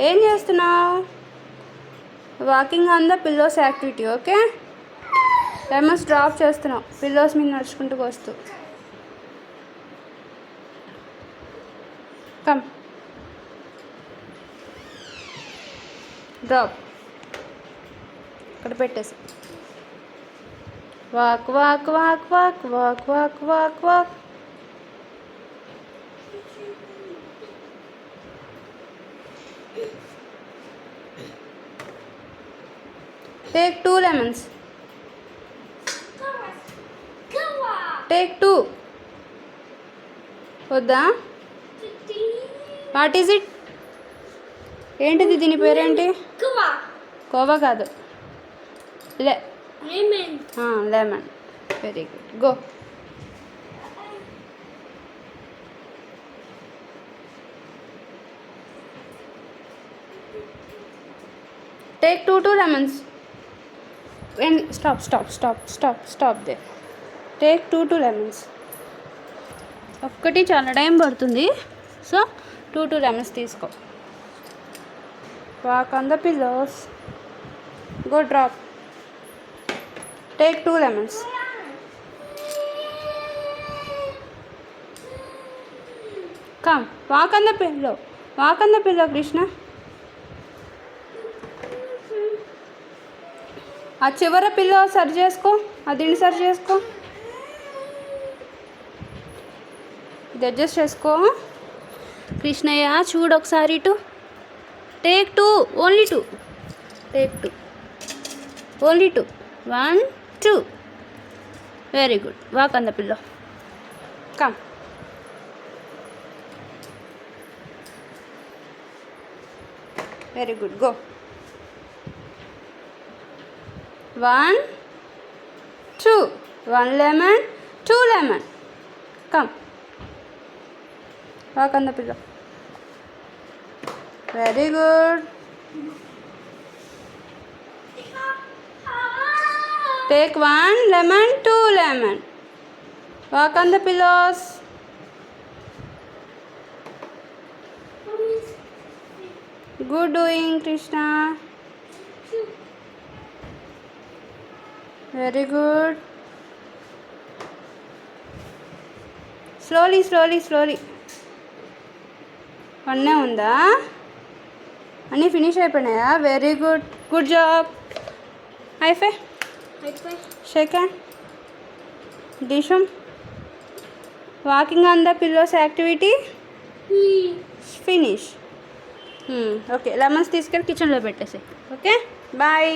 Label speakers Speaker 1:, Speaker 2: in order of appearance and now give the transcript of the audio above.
Speaker 1: ఏం చేస్తున్నావు? Walking on the pillows activity. Okay, lemons drop చేస్తున్నావు పిల్లోస్ మీద నడుచుకుంటూ వస్తూ. కమ్, డ్రాప్ ఇక్కడ పెట్టేసి. Walk walk walk walk walk walk walk walk. Take 2 lemons. Take 2. వద్దా? What is it? ఏంటిది? దీని పేరేంటి? కోవా కాదు, lemon. Very good, go. Take 2 lemons. Stop there. Take 2 lemons. ఒక్కటి చాలా టైం పడుతుంది, సో 2 lemons తీసుకో. Walk on the pillows. Go drop. Take 2 lemons. Come, walk on the pillow. Walk on the pillow Krishna. ఆ చివర పిల్లో సరి చేసుకో, ఆ దిండి సరి చేసుకో, ఇది అడ్జస్ట్ చేసుకో. కృష్ణయ్య చూడు ఒకసారి ఇటు. Take 2, only 2. Take 2, only 2. 1 2. Very good. Walk on the pillow. Come. Very good, go. 1 2. 1 lemon, 2 lemon. Come. Walk on the pillow. Very good. Take 1 lemon, 2 lemon. Walk on the pillows. Good doing, Krishna. Very good. Slowly. వన్నే ఉందా? అన్నీ finish అయిపోయినాయా? Very good, good job. High five. Shake hand. డిషమ్. Walking on the pillows activity finish. Okay, lemons తీసుకెళ్ళి కిచెన్లో పెట్టేసి. Okay, bye.